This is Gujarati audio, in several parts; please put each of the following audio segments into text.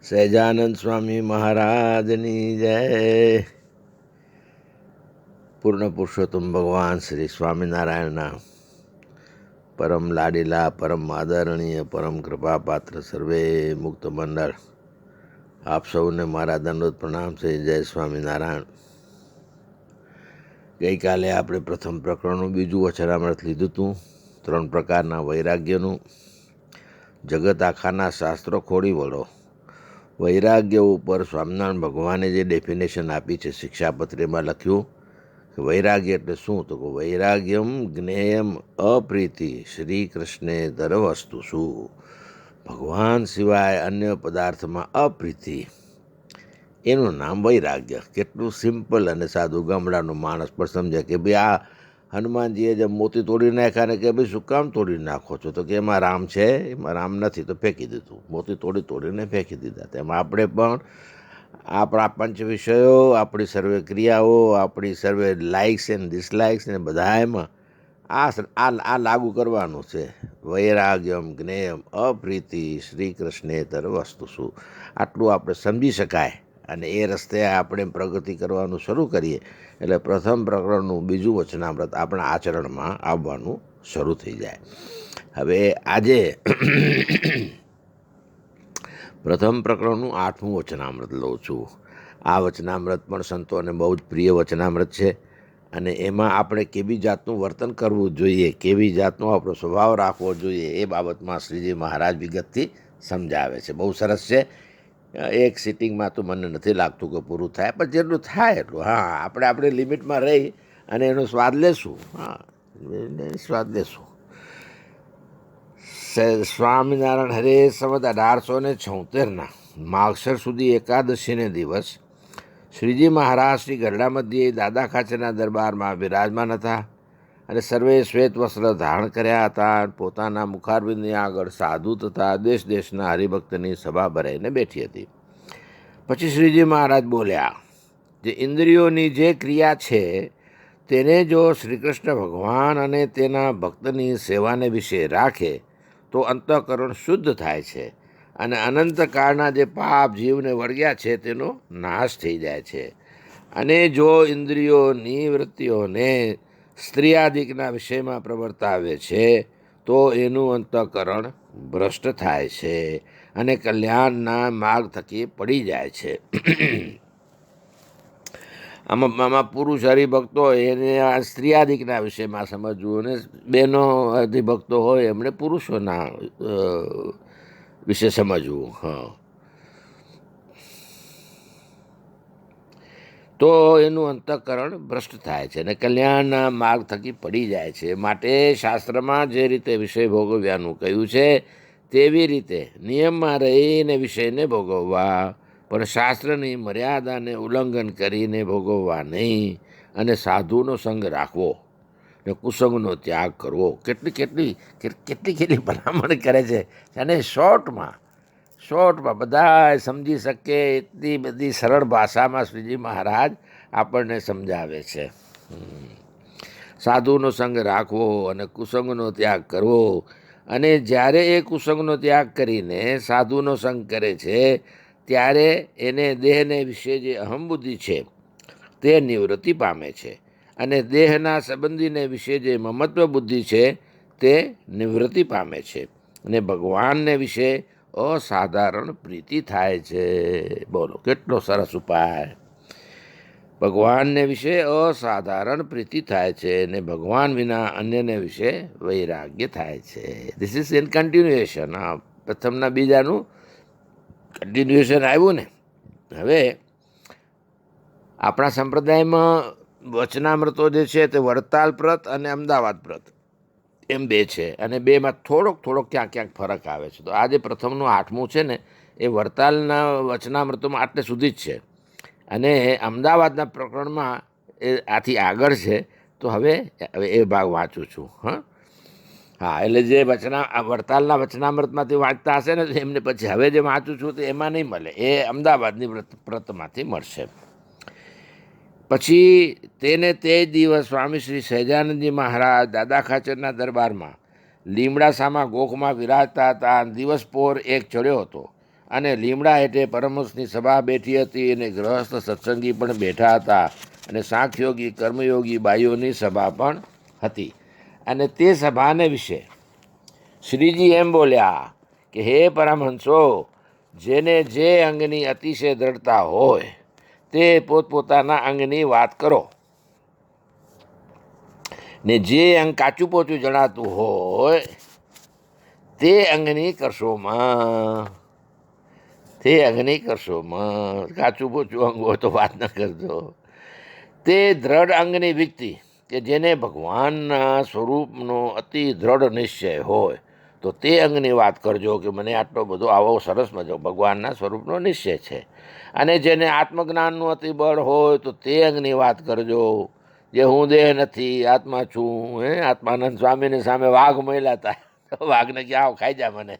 સહજાનંદ સ્વામી મહારાજની જય. પૂર્ણ પુરુષોત્તમ ભગવાન શ્રી સ્વામિનારાયણના પરમ લાડીલા, પરમ આદરણીય, પરમ કૃપાપાત્ર સર્વે મુક્ત મંડળ આપ સૌને મારા દંડોત પ્રણામ છે. જય સ્વામિનારાયણ. ગઈકાલે આપણે પ્રથમ પ્રકરણનું બીજું વચનામૃત લીધું હતું, 3 પ્રકારના વૈરાગ્યનું. જગત આખાના શાસ્ત્રો ખોડી વળો. વૈરાગ્ય ઉપર સ્વામિનારાયણ ભગવાને જે ડેફિનેશન આપી છે, શિક્ષાપત્રીમાં લખ્યું કે વૈરાગ્ય એટલે શું? તો કે વૈરાગ્યમ જ્ઞેયમ અપ્રીતિ શ્રી કૃષ્ણે દર વસ્તુ શું? ભગવાન સિવાય અન્ય પદાર્થમાં અપ્રીતિ, એનું નામ વૈરાગ્ય. કેટલું સિમ્પલ અને સાદું, ગામડાનો માણસ પણ સમજે કે ભાઈ આ હનુમાનજીએ જે મોતી તોડી નાખ્યા ને કે ભાઈ શું કામ તોડી નાખો છો? તો કે એમાં રામ છે, એમાં રામ નથી, તો ફેંકી દીધું. મોતી તોડીને ફેંકી દીધા. તેમાં આપણે પણ આપણા પંચ વિષયો, આપણી સર્વે ક્રિયાઓ, આપણી સર્વે લાઇક્સ એન્ડ ડિસલાઇક્સ ને બધા એમાં આ લાગુ કરવાનું છે. વૈરાગ્યમ જ્ઞેયમ અપ્રીતિ શ્રી કૃષ્ણેતર વસ્તુ શું? આટલું આપણે સમજી શકાય અને એ રસ્તે આપણે પ્રગતિ કરવાનું શરૂ કરીએ એટલે પ્રથમ પ્રકરણનું બીજું વચનામૃત આપણા આચરણમાં આવવાનું શરૂ થઈ જાય. હવે આજે પ્રથમ પ્રકરણનું 8મું વચનામૃત લઉં છું. આ વચનામૃત પણ સંતોને બહુ જ પ્રિય વચનામૃત છે અને એમાં આપણે કેવી જાતનું વર્તન કરવું જોઈએ, કેવી જાતનો આપણો સ્વભાવ રાખવો જોઈએ, એ બાબતમાં શ્રીજી મહારાજ વિગતથી સમજાવે છે. બહુ સરસ છે. એક સિટિંગમાં તો મને નથી લાગતું કે પૂરું થાય, પણ જેટલું થાય એટલું. હા, આપણે આપણી લિમિટમાં રહી અને એનો સ્વાદ લેશું. સ્વાદ લેશું. સ્વામિનારાયણ હરે સંવત 1876 માગસર સુધી એકાદશીને દિવસ શ્રીજી મહારાજ શ્રી ગરડા મધ્યે દાદા ખાચરના દરબારમાં બિરાજમાન હતા અને સર્વે શ્વેત વસ્ત્ર ધારણ કર્યા હતા. પોતાના મુખારબિંદની આગળ સાધુ તથા દેશ દેશના હરિભક્તની સભા ભરાઈને બેઠી હતી. પછી શ્રીજી મહારાજ બોલ્યા, જે ઇન્દ્રિયોની જે ક્રિયા છે તેને જો શ્રીકૃષ્ણ ભગવાન અને તેના ભક્તની સેવાને વિશે રાખે તો અંતઃકરણ શુદ્ધ થાય છે અને અનંતકાળના જે પાપ જીવને વળગ્યા છે તેનો નાશ થઈ જાય છે. અને જો ઇન્દ્રિયોની વૃત્તિઓને સ્ત્રીયાદિકના વિષયમાં પ્રવર્તાવે છે તો એનું અંતઃકરણ ભ્રષ્ટ થાય છે અને કલ્યાણના માર્ગ થકી પડી જાય છે. આમાં પુરુષ હરિભક્તો હોય એને આ સ્ત્રીયાદિકના વિષયમાં સમજવું, અને બહેનો હરિભક્તો હોય એમણે પુરુષોના વિશે સમજવું. હા, તો એનું અંતઃકરણ ભ્રષ્ટ થાય છે અને કલ્યાણના માર્ગ થકી પડી જાય છે. માટે શાસ્ત્રમાં જે રીતે વિષય ભોગવ્યાનું કહ્યું છે તેવી રીતે નિયમમાં રહીને વિષયને ભોગવવા, પણ શાસ્ત્રની મર્યાદાને ઉલ્લંઘન કરીને ભોગવવા નહીં, અને સાધુનો સંગ રાખવો ને કુસંગનો ત્યાગ કરવો. કેટલી ભલામણ કરે છે. અને શોર્ટમાં બધા સમજી શકે એટલી બધી સરળ ભાષામાં શ્રીજી મહારાજ આપણને સમજાવે છે. સાધુનો સંગ રાખવો અને કુસંગનો ત્યાગ કરવો. અને જ્યારે એ કુસંગનો ત્યાગ કરીને સાધુનો સંગ કરે છે ત્યારે એને દેહને વિશે જે અહમબુદ્ધિ છે તે નિવૃત્તિ પામે છે અને દેહના સંબંધીને વિશે જે મમત્વ બુદ્ધિ છે તે નિવૃત્તિ પામે છે અને ભગવાનને વિશે અસાધારણ પ્રીતિ થાય છે. બોલો, કેટલો સરસ ઉપાય! ભગવાનને વિશે અસાધારણ પ્રીતિ થાય છે અને ભગવાન વિના અન્યને વિશે વૈરાગ્ય થાય છે. This is in continuation. હા, પ્રથમના બીજાનું કન્ટિન્યુએશન આવ્યું ને. હવે આપણા સંપ્રદાયમાં વચનામૃતો જે છે તે વડતાલ પ્રત અને અમદાવાદ પ્રત એમ 2 છે, અને બેમાં થોડોક ક્યાંક ફરક આવે છે. તો આ જે પ્રથમનું 8મું છે ને એ વડતાલના વચનામૃતોમાં આટલે સુધી જ છે અને અમદાવાદના પ્રકરણમાં એ આથી આગળ છે. તો હવે એ ભાગ વાંચું છું. હા, એટલે જે વડતાલના વચનામૃતમાંથી વાંચતા હશે ને એમને પછી હવે જે વાંચું છું તો એમાં નહીં મળે, એ અમદાવાદની પ્રતમાંથી મળશે. પછી તેને તે દિવસ સ્વામી શ્રી સહજાનંદજી મહારાજ દાદા ખાચરના દરબારમાં લીમડાસામાં ગોખમાં વિરાજતા હતા. દિવસ પોર એક ચડ્યો હતો અને લીમડા હેઠે પરમહંસની સભા બેઠી હતી અને ગ્રહસ્થ સત્સંગી પણ બેઠા હતા અને સાંખ્યોગી કર્મયોગી બાઈઓની સભા પણ હતી. અને તે સભાને વિશે શ્રીજી એમ બોલ્યા કે હે પરમહંસો, જેને જે અંગની અતિશય દ્રઢતા હોય તે પોતપોતાના અંગની વાત કરો, ને જે અંગ કાચું પોચું જણાતું હોય તે અંગની કરશોમાં. તે અંગની કરશોમાં. કાચું પોચું અંગ હોય તો વાત ન કરજો. તે દ્રઢ અંગની વ્યક્તિ કે જેને ભગવાનના સ્વરૂપનો અતિ દ્રઢ નિશ્ચય હોય તો તે અંગની વાત કરજો કે મને આટલો બધો આવો સરસ મજો ભગવાનના સ્વરૂપનો નિશ્ચય છે. અને જેને આત્મજ્ઞાનનું અતિ બળ હોય તો તે અંગની વાત કરજો, જે હું દેહ નથી, આત્મા છું. આત્માનંદ સ્વામીની સામે વાઘ મળ્યા હતા, વાઘને ક્યાં આવ ખાઈ જા મને,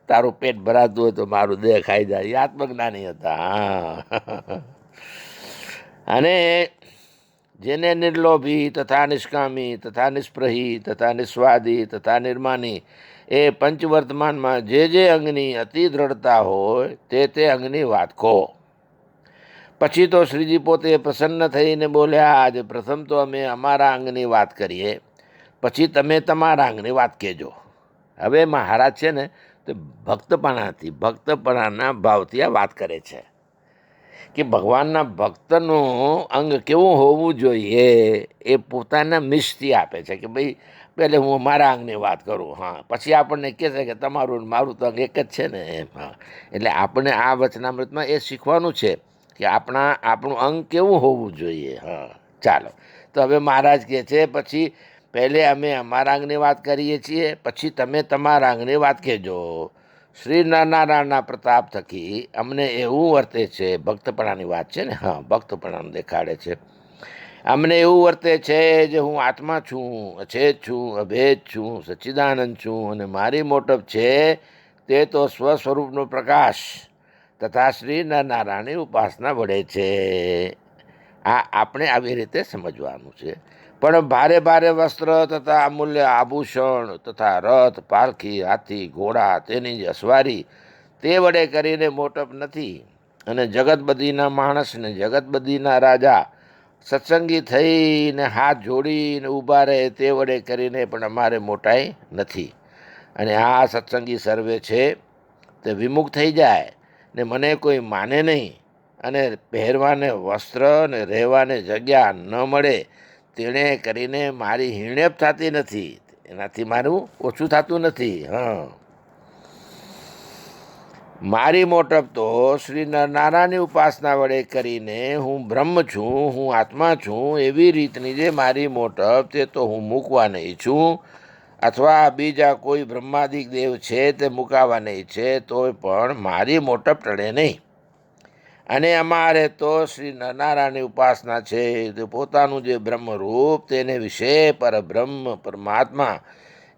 તારું પેટ ભરાતું હોય તો મારું દેહ ખાઈ જાય. એ આત્મજ્ઞાની હતા. અને જેને નિર્લોભી તથા નિષ્કામી તથા નિષ્પ્રહી તથા નિસ્વાદી તથા નિર્માની એ પંચવર્તમાનમાં જે અંગની અતિ દ્રઢતા હોય તે અંગની વાત કહો. પછી તો શ્રીજી પોતે પ્રસન્ન થઈને બોલ્યા, આજે પ્રથમ તો અમે અમારા અંગની વાત કરીએ, પછી તમે તમારા અંગની વાત કહેજો. હવે મહારાજ છે ને તે ભક્તપણાના ભાવથી આ વાત કરે છે કે ભગવાનના ભક્તનું અંગ કેવું હોવું જોઈએ એ પોતાના મિસથી આપે છે કે ભાઈ પહેલે હું મારા અંગની વાત કરું, હા, પછી આપણને કહે છે કે તમારું મારું તો અંગ એક જ છે ને એમ. હા, એટલે આપણે આ વચનામૃતમાં એ શીખવાનું છે કે આપણું અંગ કેવું હોવું જોઈએ. હા, ચાલો. તો હવે મહારાજ કહે છે પછી પહેલે અમે અમારા અંગની વાત કરીએ છીએ, પછી તમે તમારા અંગની વાત કહેજો. શ્રી નરનારાયણના પ્રતાપ થકી અમને એવું વર્તે છે, ભક્તપણાની વાત છે ને, હા, ભક્તપણાનું દેખાડે છે. અમને એવું વર્તે છે જે હું આત્મા છું, અછેદ છું, અભેદ છું, સચ્ચિદાનંદ છું, અને મારી મોટપ છે તે તો સ્વસ્વરૂપનો પ્રકાશ તથા શ્રી નરનારાયણની ઉપાસના વડે છે. આ આપણે આવી રીતે સમજવાનું છે. પણ ભારે ભારે વસ્ત્ર તથા અમૂલ્ય આભૂષણ તથા રથ, પાલખી, હાથી, ઘોડા, તેની જ અસવારી તે વડે કરીને મોટપ નથી. અને જગતબદીના માણસને જગતબદીના રાજા સત્સંગી થઈને હાથ જોડીને ઊભા રહે તે વડે કરીને પણ અમારે મોટાઈ નથી. અને આ સત્સંગી સર્વે છે તે વિમુખ થઈ જાય ને મને કોઈ માને નહીં, અને પહેરવાને વસ્ત્ર ને રહેવાને જગ્યા ન મળે તેણે કરીને મારી હિણેપ થતી નથી, એનાથી મારું ઓછું થતું નથી. હા, મારી મોટપ તો શ્રી નારાયણની ઉપાસના વડે કરીને હું બ્રહ્મ છું, હું આત્મા છું, એવી રીતની જે મારી મોટપ તે તો હું મૂકવા નહીં છું, અથવા બીજા કોઈ બ્રહ્માદિક દેવ છે તે મૂકાવા નહીં છે, તોય પણ મારી મોટપ ટળે નહીં. અને અમારે તો શ્રી નરનારાયણની ઉપાસના છે, તે પોતાનું જે બ્રહ્મરૂપ તેને વિશે પરબ્રહ્મ પરમાત્મા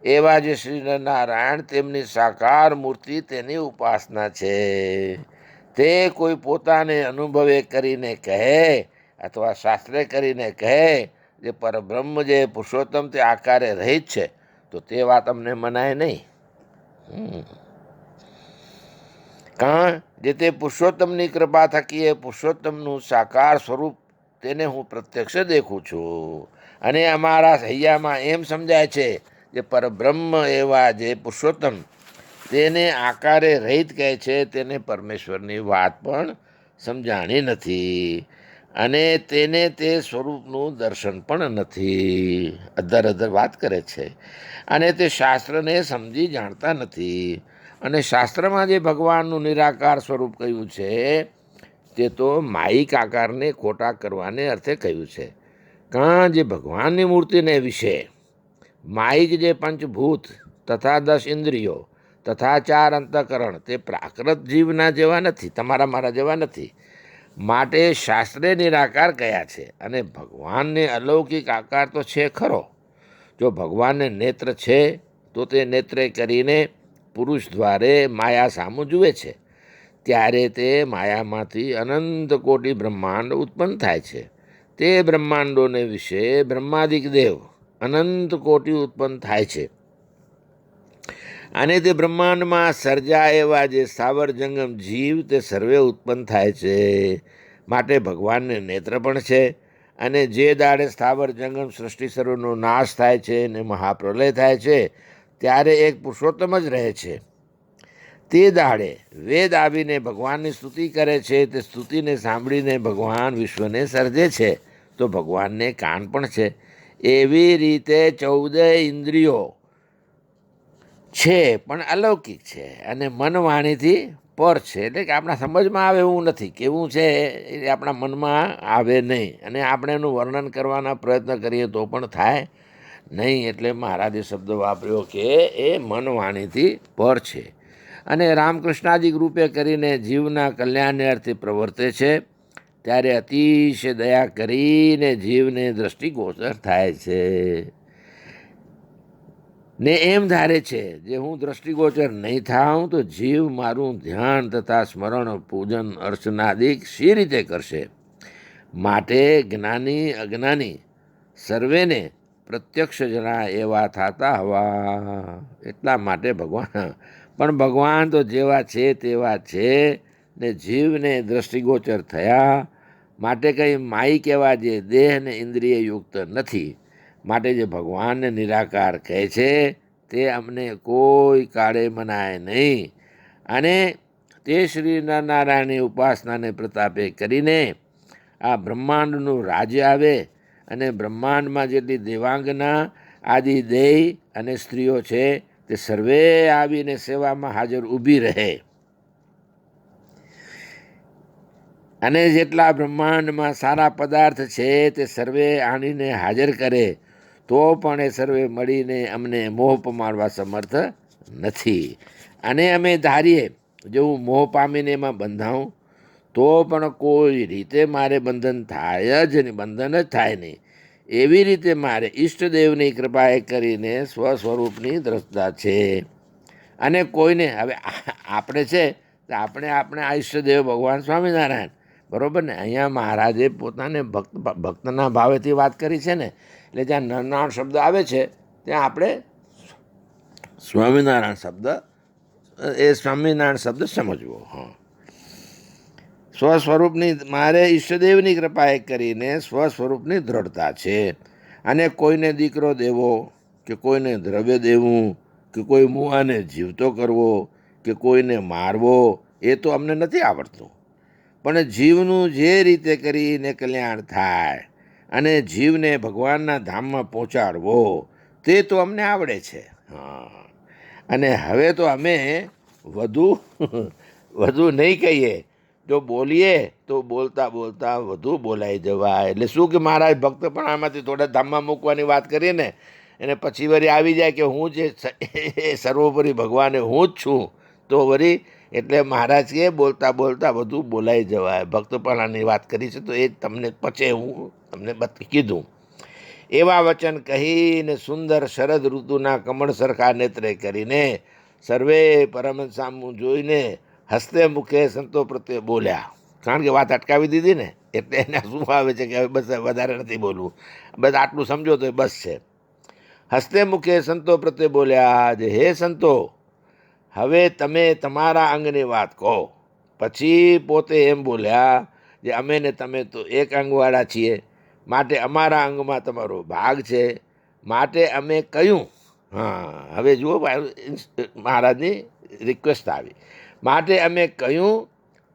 એવા જે શ્રી નરનારાયણ તેમની સાકાર મૂર્તિ તેની ઉપાસના છે. તે કોઈ પોતાને અનુભવે કરીને કહે અથવા શાસ્ત્રે કરીને કહે જે પરબ્રહ્મ જે પુરુષોત્તમ તે આકારે રહિત છે, તો તે વાત અમને મનાય નહીં. કારણ જે તે પુરુષોત્તમની કૃપા થકી એ પુરુષોત્તમનું સાકાર સ્વરૂપ તેને હું પ્રત્યક્ષ દેખું છું. અને અમારા હૈયામાં એમ સમજાય છે જે પરબ્રહ્મ એવા જે પુરુષોત્તમ તેને આકારે રહિત કહે છે, તેને પરમેશ્વરની વાત પણ સમજાણી નથી, અને તેને તે સ્વરૂપનું દર્શન પણ નથી. અધર વાત કરે છે. અને તે શાસ્ત્રને સમજી જાણતા નથી. અને શાસ્ત્રમાં જે ભગવાનનું નિરાકાર સ્વરૂપ કહ્યું છે તે તો માયિક આકારને ખોટા કરવાને અર્થે કહ્યું છે. કારણ જે ભગવાનની મૂર્તિને વિશે માયિક જે પંચભૂત તથા 10 ઇન્દ્રિયો તથા 4 અંતઃકરણ તે પ્રાકૃત જીવના જેવા નથી, તમારા મારા જેવા નથી. માટે શાસ્ત્રે નિરાકાર કયા છે. અને ભગવાનને અલૌકિક આકાર તો છે ખરો. જો ભગવાનને નેત્ર છે તો તે નેત્રે કરીને પુરુષ દ્વારે માયા સામું જુએ છે, ત્યારે તે માયામાંથી અનંત કોટી બ્રહ્માંડ ઉત્પન્ન થાય છે. તે બ્રહ્માંડોને વિશે બ્રહ્માદિક દેવ અનંત કોટી ઉત્પન્ન થાય છે. અને તે બ્રહ્માંડમાં સર્જા એવા જે સ્થાવર જંગમ જીવ તે સર્વે ઉત્પન્ન થાય છે. માટે ભગવાનને નેત્ર પણ છે. અને જે દાડે સ્થાવર જંગમ સૃષ્ટિ સર્વનો નાશ થાય છે અને મહાપ્રલય થાય છે ત્યારે એક પુરુષોત્તમ જ રહે છે. તે દાડે વેદ આવીને ભગવાનની સ્તુતિ કરે છે. તે સ્તુતિને સાંભળીને ભગવાન વિશ્વને સર્જે છે. તો ભગવાનને કાન પણ છે. એવી રીતે 14 ઇન્દ્રિયો છે પણ અલૌકિક છે અને મન વાણીથી પર છે. એટલે કે આપણા સમજમાં આવે એવું નથી, કેવું છે એ આપણા મનમાં આવે નહીં અને આપણે એનું વર્ણન કરવાના પ્રયત્ન કરીએ તો પણ થાય નહીં. એટલે મહારાજે શબ્દ વાપર્યો કે એ મન વાણીથી પર છે અને રામકૃષ્ણાદિક રૂપે કરીને જીવના કલ્યાણને અર્થે પ્રવર્તે છે. ત્યારે અતિશય દયા કરીને જીવને દ્રષ્ટિગોચર થાય છે ને એમ ધારે છે જે હું દ્રષ્ટિગોચર નહીં થાઉં તો જીવ મારું ધ્યાન તથા સ્મરણ પૂજન અર્ચનાદિક શી રીતે કરશે. માટે જ્ઞાની અજ્ઞાની સર્વેને પ્રત્યક્ષ જણા એવા થતા હવા. એટલા માટે ભગવાન પણ ભગવાન તો જેવા છે તેવા છે ને જીવને દ્રષ્ટિગોચર થયા માટે કંઈ માઈ કહેવા જે દેહ ને ઇન્દ્રિય યુક્ત નથી. માટે જે ભગવાનને નિરાકાર કહે છે તે અમને કોઈ કાળે મનાય નહીં. અને તે શ્રી નારાયણની ઉપાસનાને પ્રતાપે કરીને આ બ્રહ્માંડનું રાજ્ય આવે અને બ્રહ્માંડમાં જેટલી દેવાંગના આદિ દેય અને સ્ત્રીઓ છે તે સર્વે આવીને સેવામાં હાજર ઊભી રહે અને જેટલા બ્રહ્માંડમાં સારા પદાર્થ છે તે સર્વે આણીને હાજર કરે તો પણ એ સર્વે મળીને અમને મોહ પમાડવા સમર્થ નથી. અને અમે ધારીએ જો હું મોહ પામીને એમાં બંધાઉં તો પણ કોઈ રીતે મારે બંધન થાય જ નહીં, બંધન જ થાય નહીં. એવી રીતે મારે ઈષ્ટદેવની કૃપાએ કરીને સ્વસ્વરૂપની દ્રષ્ટા છે. અને કોઈને હવે આપણે છે તો આપણે આ ઈષ્ટદેવ ભગવાન સ્વામિનારાયણ, બરાબર ને. અહીંયા મહારાજે પોતાને ભક્તના ભાવેથી વાત કરી છે ને, એટલે જ્યાં નરનારાયણ શબ્દ આવે છે ત્યાં આપણે સ્વામિનારાયણ શબ્દ સમજવો. હા, સ્વસ્વરૂપની મારે ઈષ્ટદેવની કૃપાએ કરીને સ્વસ્વરૂપની દ્રઢતા છે. અને કોઈને દીકરો દેવો કે કોઈને દ્રવ્ય દેવું કે કોઈ મુઆને જીવતો કરવો કે કોઈને મારવો એ તો અમને નથી આવડતું. પણ જીવનું જે રીતે કરીને કલ્યાણ થાય અને જીવને ભગવાનના ધામમાં પહોંચાડવો તે તો અમને આવડે છે. હા, અને હવે તો અમે વધુ નહીં કહીએ. જો બોલીએ તો બોલતા બોલતા વધુ બોલાઈ જવાય. એટલે શું કે મહારાજ ભક્ત પણ આમાંથી થોડા ધામમાં મૂકવાની વાત કરીએ ને એને પછી વળી આવી જાય કે હું જે સર્વોપરી ભગવાને હું જ છું તો વળી એટલે મહારાજ કે બોલતા બોલતા વધુ બોલાઈ જવાય. ભક્તપણાની વાત કરી છે તો એ તમને પછી હું તમને કીધું. એવા વચન કહીને સુંદર શરદ ઋતુના કમળ સરખા નેત્રે કરીને સર્વે પરમહંસામું જોઈને હસ્તે મુખે સંતો પ્રત્યે બોલ્યા. કારણ કે વાત અટકાવી દીધી ને એટલે એને શું આવે છે કે હવે બસ વધારે નથી બોલવું, બસ આટલું સમજો તો બસ છે. હસ્તે મુખે સંતો પ્રત્યે બોલ્યા જે હે સંતો, હવે તમે તમારા અંગની વાત કહો. પછી પોતે એમ બોલ્યા જે અમે ને તમે તો એક અંગવાળા છીએ, માટે અમારા અંગમાં તમારો ભાગ છે, માટે અમે કહ્યું. હા, હવે જુઓ મહારાજની રિક્વેસ્ટ આવી. માટે અમે કહ્યું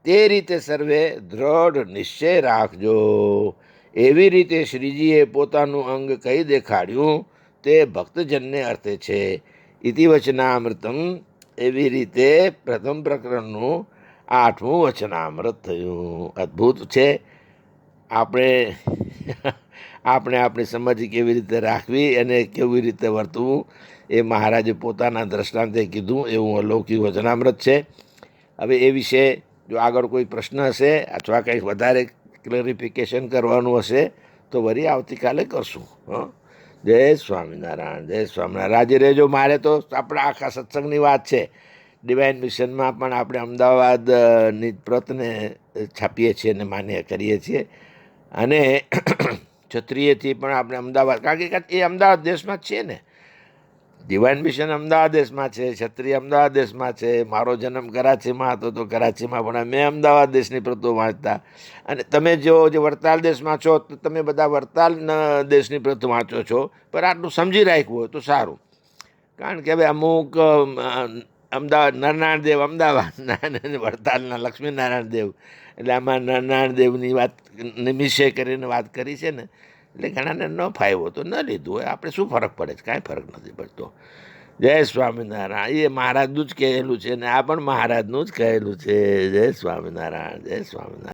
તે રીતે સર્વે દ્રઢ નિશ્ચય રાખજો. એવી રીતે શ્રીજીએ પોતાનું અંગ કહી દેખાડ્યું તે ભક્તજનને અર્થે છે. ઇતિ વચનામૃતમ. એવી રીતે પ્રથમ પ્રકરણનું 8મું વચનામૃત થયું. અદ્ભુત છે. આપણે આપણી સમજ કેવી રીતે રાખવી અને કેવી રીતે વર્તવું એ મહારાજે પોતાના દ્રષ્ટાંતે કીધું. એવું અલૌકિક વચનામૃત છે. હવે એ વિશે જો આગળ કોઈ પ્રશ્ન હશે અથવા કંઈક વધારે ક્લેરિફિકેશન કરવાનું હશે તો વળી આવતીકાલે કરશું. હં, જય સ્વામિનારાયણ, જય સ્વામિનારાયણ. રાજી રહેજો. મારે તો આપણા આખા સત્સંગની વાત છે. ડિવાઇન મિશનમાં પણ આપણે અમદાવાદની પ્રતને છાપીએ છીએ અને માન્ય કરીએ છીએ અને ક્ષત્રિયથી પણ આપણે અમદાવાદ, કારણ કે એ અમદાવાદ દેશમાં જ છે ને, ડિવાઇન મિશન અમદાવાદ દેશમાં છે, ક્ષત્રિય અમદાવાદ દેશમાં છે, મારો જન્મ કરાચીમાં હતો તો કરાચીમાં પણ મેં અમદાવાદ દેશની પ્રતો વાંચતા, અને તમે જે વડતાલ દેશમાં છો તો તમે બધા વડતાલ દેશની પ્રતો વાંચો છો. પણ આટલું સમજી રાખ્યું હોય તો સારું, કારણ કે હવે અમુક અમદાવાદ નરનારાયણ દેવ અમદાવાદ, વડતાલના લક્ષ્મીનારાયણ દેવ, એટલે આમાં નરનારાયણ દેવની વાત નિમિષે કરીને વાત કરી છે ને, એટલે ઘણાને ન ફાવ્યો તો ન લીધું હોય, આપણે શું ફરક પડે છે? કાંઈ ફરક નથી પડતો. જય સ્વામિનારાયણ. એ મહારાજનું જ કહેલું છે ને આ પણ મહારાજનું જ કહેલું છે. જય સ્વામિનારાયણ, જય સ્વામિનારાયણ.